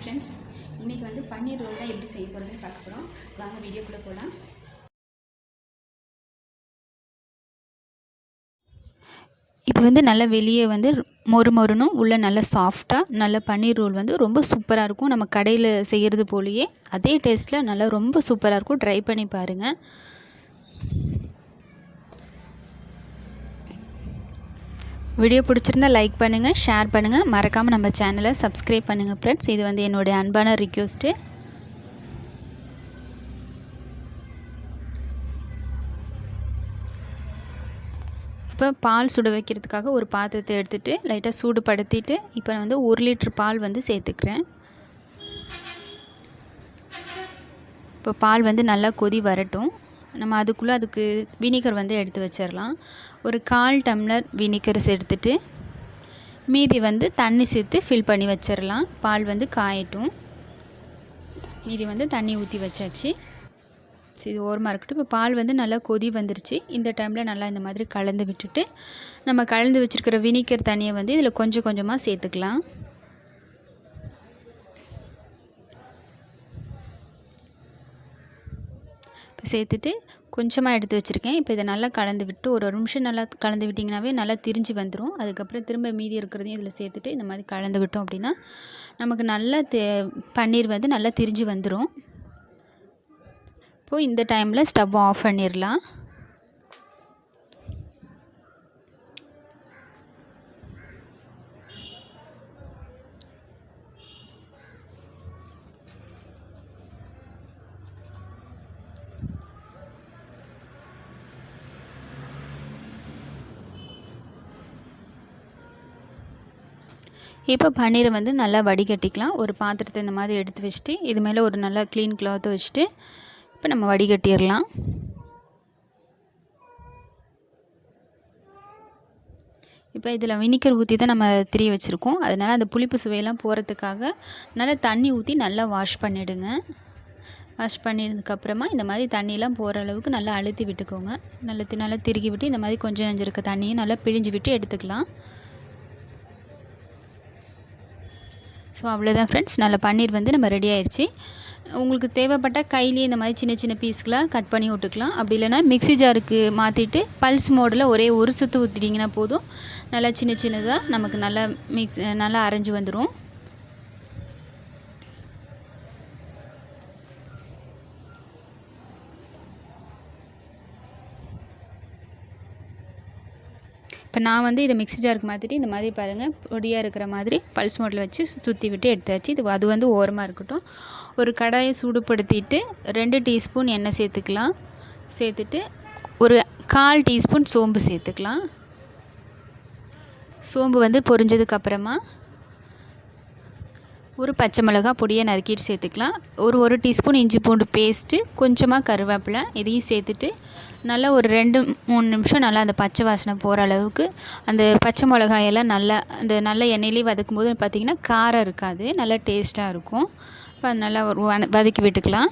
Friends, இன்றைக்கி வந்து பன்னீர் role தான் எப்படி செய்ய போகிறதுன்னு பார்க்க போகிறோம். வாங்க வீடியோக்குள்ளே போகலாம். இது வந்து நல்ல வெளியே வந்து மொறு மொறுனும் உள்ளே நல்ல சாஃப்டாக நல்ல பன்னீர் ரோல் வந்து ரொம்ப சூப்பராக இருக்கும். நம்ம கடையில் செய்கிறது போலேயே அதே டேஸ்ட்டில் நல்லா ரொம்ப சூப்பராக இருக்கும். ட்ரை பண்ணி பாருங்கள். வீடியோ பிடிச்சிருந்தால் லைக் பண்ணுங்கள், ஷேர் பண்ணுங்கள், மறக்காமல் நம்ம சேனலை சப்ஸ்கிரைப் பண்ணுங்கள் ஃப்ரெண்ட்ஸ். இது வந்து என்னுடைய அன்பான ரிக்வெஸ்ட்டு. இப்போ பால் சுட வைக்கிறதுக்காக ஒரு பாத்திரத்தை எடுத்துகிட்டு லைட்டாக சூடுபடுத்திட்டு இப்போ நான் வந்து 1 லிட்டர் பால் வந்து சேர்த்துக்கிறேன். இப்போ பால் வந்து நல்லா கொதி வரட்டும். நம்ம அதுக்கு வினிகர் வந்து எடுத்து வச்சிடலாம். ஒரு 1/4 டம்ளர் வினிகர் எடுத்துகிட்டு மீதி வந்து தண்ணி சேர்த்து ஃபில் பண்ணி வச்சிடலாம். பால் வந்து காயட்டும். மீதி வந்து தண்ணி ஊற்றி வச்சாச்சு. இது ஓரமாக இருக்கட்டும். இப்போ பால் வந்து நல்லா கொதி வந்துருச்சு. இந்த டைமில் நல்லா இந்த மாதிரி கலந்து விட்டுட்டு நம்ம கலந்து வச்சுருக்கிற வினிகர் தண்ணியை வந்து இதில் கொஞ்சம் கொஞ்சமாக சேர்த்துக்கலாம். இப்போ சேர்த்துட்டு கொஞ்சமாக எடுத்து வச்சுருக்கேன். இப்போ இதை நல்லா கலந்து விட்டு ஒரு நிமிஷம் நல்லா கலந்து விட்டிங்கனாவே நல்லா திரிஞ்சு வந்துடும். அதுக்கப்புறம் திரும்ப மீதி இருக்கிறதையும் இதில் சேர்த்துட்டு இந்த மாதிரி கலந்து விட்டோம் அப்படின்னா நமக்கு நல்லா பன்னீர் வந்து நல்லா திரிஞ்சு வந்துடும். இப்போது இந்த டைமில் ஸ்டவ் ஆஃப் பண்ணிடலாம். இப்போ பன்னீரை வந்து நல்லா வடிகட்டிக்கலாம். ஒரு பாத்திரத்தை இந்த மாதிரி எடுத்து வச்சுட்டு இது மேலே ஒரு நல்லா க்ளீன் கிளாத்தை வச்சுட்டு இப்போ நம்ம வடிகட்டிடலாம். இப்போ இதில் வினிகர் ஊற்றி தான் நம்ம திரி வச்சுருக்கோம். அதனால் அந்த புளிப்பு சுவையெல்லாம் போகிறதுக்காக நல்லா தண்ணி ஊற்றி நல்லா வாஷ் பண்ணிவிடுங்க. வாஷ் பண்ணினதுக்கப்புறமா இந்த மாதிரி தண்ணியெலாம் போகிற அளவுக்கு நல்லா அழுத்தி விட்டுக்கோங்க. நல்லா திருகி விட்டு இந்த மாதிரி கொஞ்சம் நஞ்சு இருக்க தண்ணியும் நல்லா பிழிஞ்சு விட்டு எடுத்துக்கலாம். ஸோ அவ்வளோதான் ஃப்ரெண்ட்ஸ், நல்ல பன்னீர் வந்து நம்ம ரெடி ஆயிடுச்சு. உங்களுக்கு தேவைப்பட்டால் கையிலேயே இந்த மாதிரி சின்ன சின்ன பீஸ்களாக கட் பண்ணி விட்டுக்கலாம். அப்படி இல்லைனா மிக்ஸி ஜாருக்கு மாற்றிட்டு பல்ஸ் மோடில் ஒரே ஒரு சுற்று ஊற்றிட்டிங்கன்னா போதும். நல்லா சின்ன சின்னதாக நமக்கு நல்லா அரைஞ்சி வந்துடும். இப்போ நான் வந்து இதை மிக்ஸி ஜாருக்கு மாற்றிட்டு இந்த மாதிரி பாருங்கள் பொடியாக இருக்கிற மாதிரி பல்ஸ் மோடில் வச்சு சுற்றி விட்டு எடுத்தாச்சு. அது வந்து ஓரமாக இருக்கட்டும். ஒரு கடாயை சூடுபடுத்திட்டு 2 டீஸ்பூன் எண்ணெய் சேர்த்துக்கலாம். சேர்த்துட்டு ஒரு 1/4 டீஸ்பூன் சோம்பு சேர்த்துக்கலாம். சோம்பு வந்து பொரிஞ்சதுக்கப்புறமா ஒரு பச்சை மிளகா பொடியை நறுக்கிட்டு சேர்த்துக்கலாம். ஒரு டீஸ்பூன் இஞ்சி பூண்டு பேஸ்ட்டு, கொஞ்சமாக கருவேப்பிலை இதையும் சேர்த்துட்டு நல்லா ஒரு 2-3 நிமிஷம் நல்லா அந்த பச்சை வாசனை போகிற அளவுக்கு அந்த பச்சை மிளகாயெல்லாம் நல்லா நல்ல எண்ணெயிலே வதக்கும் போது பார்த்திங்கன்னா காரம் இருக்காது, நல்லா டேஸ்ட்டாக இருக்கும். இப்போ அது நல்லா வதக்கி விட்டுக்கலாம்.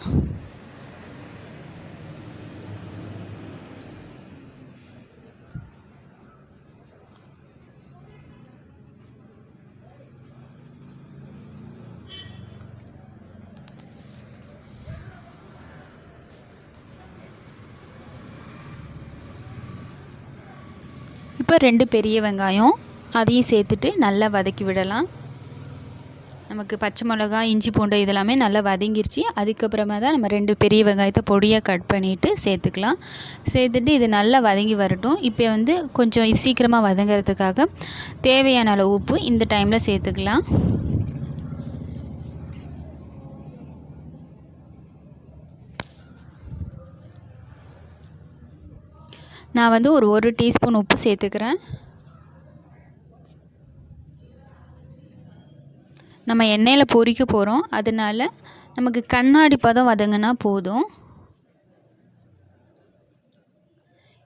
இப்போ 2 பெரிய வெங்காயம் அதையும் சேர்த்துட்டு நல்லா வதக்கி விடலாம். நமக்கு பச்சை மிளகா இஞ்சி பூண்டு இதெல்லாமே நல்லா வதங்கிருச்சு. அதுக்கப்புறமா தான் நம்ம 2 பெரிய வெங்காயத்தை பொடியாக கட் பண்ணிவிட்டு சேர்த்துக்கலாம். சேர்த்துட்டு இது நல்லா வதங்கி வரட்டும். இப்போ வந்து கொஞ்சம் சீக்கிரமாக வதங்கிறதுக்காக தேவையான அளவு உப்பு இந்த டைமில் சேர்த்துக்கலாம். நான் வந்து ஒரு டீஸ்பூன் உப்பு சேர்த்துக்கிறேன். நம்ம எண்ணெயில் பொரிக்க போகிறோம், அதனால் நமக்கு கண்ணாடி பதம் வதங்கினா போதும்.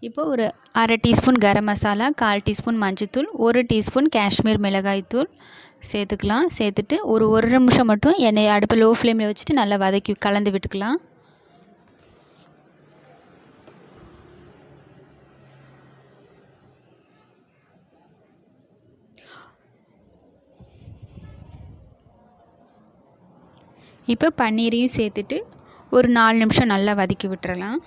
இப்போ ஒரு 1/2 டீஸ்பூன் கரம் மசாலா, 1/4 டீஸ்பூன் மஞ்சள்தூள், 1 டீஸ்பூன் காஷ்மீர் மிளகாய் தூள் சேர்த்துக்கலாம். சேர்த்துட்டு ஒரு நிமிஷம் மட்டும் எண்ணெயை அடுப்பை லோ ஃப்ளேமில் வச்சுட்டு நல்லா வதக்கி கலந்து விட்டுக்கலாம். இப்போ பன்னீரையும் சேர்த்துட்டு ஒரு 4 நிமிஷம் நல்லா வதக்கி விட்டுறலாம்.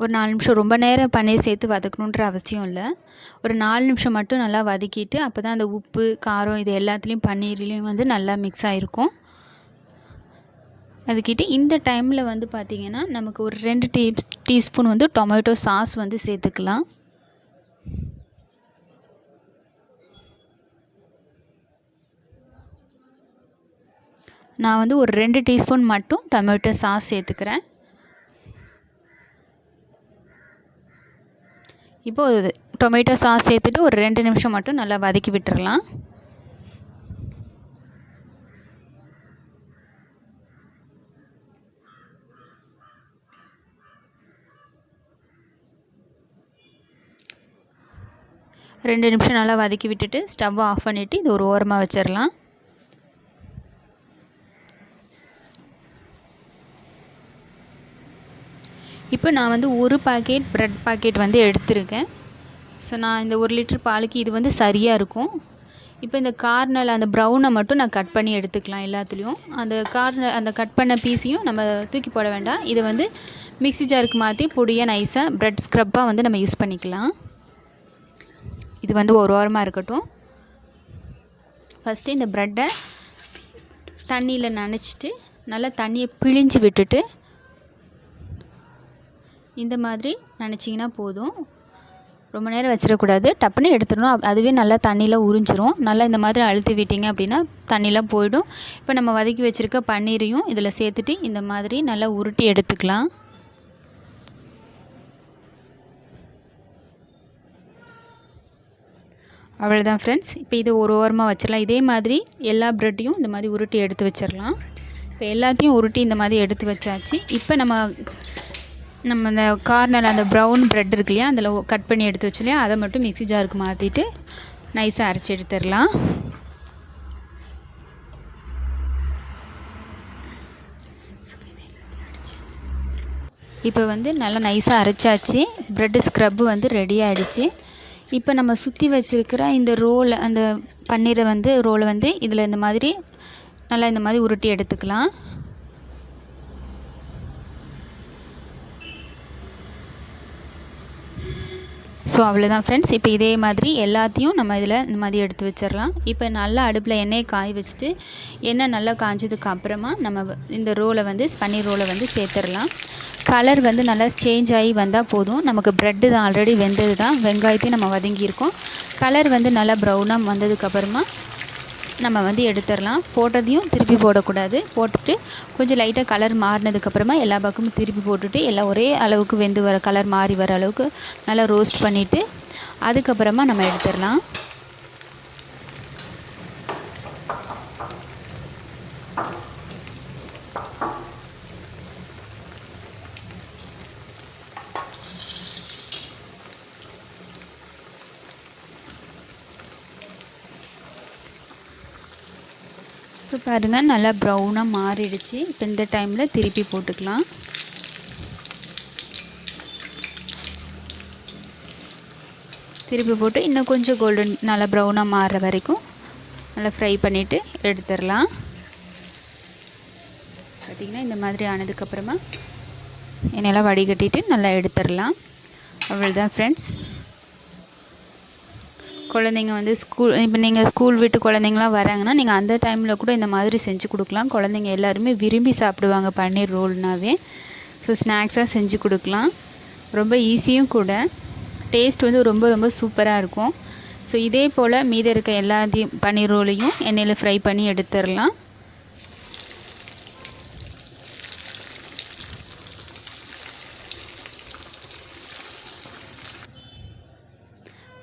ஒரு 4 நிமிஷம், ரொம்ப நேரம் பன்னீர் சேர்த்து வதக்கணுன்ற அவசியம் இல்லை. ஒரு 4 நிமிஷம் மட்டும் நல்லா வதக்கிட்டு, அப்போ தான் அந்த உப்பு காரம் இது எல்லாத்துலேயும் பன்னீர்லேயும் வந்து நல்லா மிக்ஸ் ஆகிருக்கும். அதுக்கிட்ட இந்த டைமில் வந்து பார்த்திங்கன்னா நமக்கு ஒரு 2 டீஸ்பூன் வந்து டொமேட்டோ சாஸ் வந்து சேர்த்துக்கலாம். நான் வந்து ஒரு 2 டீஸ்பூன் மட்டும் டொமேட்டோ சாஸ் சேர்த்துக்கிறேன். இப்போது டொமேட்டோ சாஸ் சேர்த்துட்டு ஒரு 2 நிமிஷம் மட்டும் நல்லா வதக்கி விட்டுறலாம். ரெண்டு நிமிஷம் நல்லா வதக்கி விட்டுட்டு ஸ்டவ்வை ஆஃப் பண்ணிவிட்டு இது ஒரு ஓரமாக வச்சிடலாம். இப்போ நான் வந்து ஒரு பாக்கெட் ப்ரெட் பாக்கெட் வந்து எடுத்திருக்கேன். ஸோ நான் இந்த 1 லிட்டர் பாலுக்கு இது வந்து சரியாக இருக்கும். இப்போ இந்த கார்னரில் அந்த ப்ரௌனை மட்டும் நான் கட் பண்ணி எடுத்துக்கலாம். எல்லாத்துலேயும் அந்த கட் பண்ண பீஸையும் நம்ம தூக்கி போட வேண்டாம். இதை வந்து மிக்ஸி ஜாருக்கு மாற்றி பொடியாக நைஸாக ப்ரெட் ஸ்க்ரப்பாக வந்து நம்ம யூஸ் பண்ணிக்கலாம். இது வந்து ஒரு ஓரமாக இருக்கட்டும். ஃபஸ்ட்டு இந்த ப்ரெட்டை தண்ணியில் நனைச்சிட்டு நல்லா தண்ணியை பிழிஞ்சு விட்டுட்டு இந்த மாதிரி நினச்சிங்கன்னா போதும். ரொம்ப நேரம் வச்சிடக்கூடாது, டப்புன்னு எடுத்துடணும். அதுவே நல்லா தண்ணியில் உறிஞ்சிரும். நல்லா இந்த மாதிரி அழுத்தி விட்டிங்க அப்படின்னா தண்ணிலாம் போயிடும். இப்போ நம்ம வதக்கி வச்சுருக்க பன்னீரையும் இதில் சேர்த்துட்டு இந்த மாதிரி நல்லா உருட்டி எடுத்துக்கலாம். அவ்வளோதான் ஃப்ரெண்ட்ஸ். இப்போ இது ஒரு ஓரமாக வச்சிடலாம். இதே மாதிரி எல்லா ப்ரெட்டையும் இந்த மாதிரி உருட்டி எடுத்து வச்சிடலாம். இப்போ எல்லாத்தையும் உருட்டி இந்த மாதிரி எடுத்து வச்சாச்சு. இப்போ நம்ம இந்த கார்னர் அந்த ப்ரௌன் ப்ரெட் இருக்கு இல்லையா, அதில் கட் பண்ணி எடுத்து வச்சு இல்லையா, அதை மட்டும் மிக்ஸி ஜாருக்கு மாற்றிட்டு நைஸாக அரைச்சி எடுத்துடலாம். இப்போ வந்து நல்லா நைஸாக அரைச்சாச்சு. ப்ரெட்டு ஸ்க்ரப்பு வந்து ரெடி ஆகிடுச்சு. இப்போ நம்ம சுற்றி வச்சுருக்கிற இந்த அந்த பன்னீரை வந்து ரோலை வந்து இதில் இந்த மாதிரி நல்லா இந்த மாதிரி உருட்டி எடுத்துக்கலாம். ஸோ அவ்வளோதான் ஃப்ரெண்ட்ஸ். இப்போ இதே மாதிரி எல்லாத்தையும் நம்ம இதில் இந்த மாதிரி எடுத்து வச்சிடலாம். இப்போ நல்லா அடுப்பில் எண்ணெயை காய வச்சுட்டு எண்ணெய் நல்லா காய்ஞ்சதுக்கு அப்புறமா நம்ம இந்த ரோலை வந்து பன்னீர் ரோலை வந்து சேர்த்துடலாம். கலர் வந்து நல்லா சேஞ்ச் ஆகி வந்தால் போதும். நமக்கு ப்ரெட்டு தான் ஆல்ரெடி வெந்தது தான், வெங்காயத்தையும் நம்ம வதங்கியிருக்கோம். கலர் வந்து நல்லா ப்ரௌனாக வந்ததுக்கப்புறமா நம்ம வந்து எடுத்துடலாம். போட்டதையும் திருப்பி போடக்கூடாது. போட்டுட்டு கொஞ்சம் லைட்டாக கலர் மாறினதுக்கப்புறமா எல்லா பக்கமும் திருப்பி போட்டுட்டு எல்லாம் ஒரே அளவுக்கு வெந்து வர கலர் மாறி வர அளவுக்கு நல்லா ரோஸ்ட் பண்ணிவிட்டு அதுக்கப்புறமா நம்ம எடுத்துடலாம். இப்போ பாருங்கள் நல்லா ப்ரௌனாக மாறிடுச்சு. இப்போ இந்த டைமில் திருப்பி போட்டுக்கலாம். திருப்பி போட்டு இன்னும் கொஞ்சம் கோல்டன் நல்லா ப்ரௌனாக மாறுற வரைக்கும் நல்லா ஃப்ரை பண்ணிவிட்டு எடுத்துடலாம். பார்த்திங்கன்னா இந்த மாதிரி ஆனதுக்கப்புறமா எண்ணெயெல்லாம் வடிகட்டிட்டு நல்லா எடுத்துடலாம். அவ்வளோதான் ஃப்ரெண்ட்ஸ். குழந்தைங்க வந்து இப்போ நீங்கள் ஸ்கூல் விட்டு குழந்தைங்களாம் வராங்கன்னா நீங்கள் அந்த டைமில் கூட இந்த மாதிரி செஞ்சு கொடுக்கலாம். குழந்தைங்க எல்லாருமே விரும்பி சாப்பிடுவாங்க பன்னீர் ரோல்னாவே. ஸோ ஸ்நாக்ஸாக செஞ்சு கொடுக்கலாம். ரொம்ப ஈஸியும் கூட. டேஸ்ட் வந்து ரொம்ப ரொம்ப சூப்பராக இருக்கும். ஸோ இதே போல் மீதி இருக்க எல்லாத்தையும் பன்னீர் ரோலையும் எண்ணெயில் ஃப்ரை பண்ணி எடுத்துடலாம்.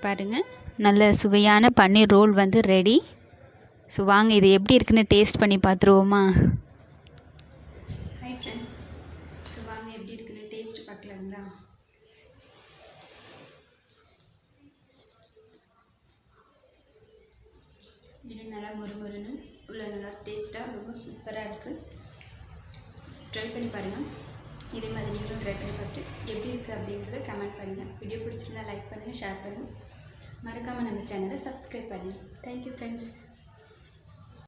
பாருங்கள், நல்ல சுவையான பன்னீர் ரோல் வந்து ரெடி. ஸோ வாங்க இது எப்படி இருக்குன்னு டேஸ்ட் பண்ணி பார்த்துருவோமா? Hi friends. ஸோ வாங்க எப்படி இருக்குன்னு டேஸ்ட் பார்க்கலாங்களா? இது நல்லா மொறுமொறுன்னு உள்ள நல்லா டேஸ்ட்டாக ரொம்ப சூப்பராக இருக்குது. ட்ரை பண்ணி பாருங்கள். இதே மாதிரி நீங்களும் ட்ரை பண்ணி பார்த்துட்டு எப்படி இருக்குது அப்படின்றத கமெண்ட் பண்ணுங்கள். வீடியோ பிடிச்சிருந்தா லைக் பண்ணுங்கள், ஷேர் பண்ணுங்கள். மறக்காமல் நம்ம சேனலை சப்ஸ்கிரைப் பண்ணுங்கள். Thank you friends.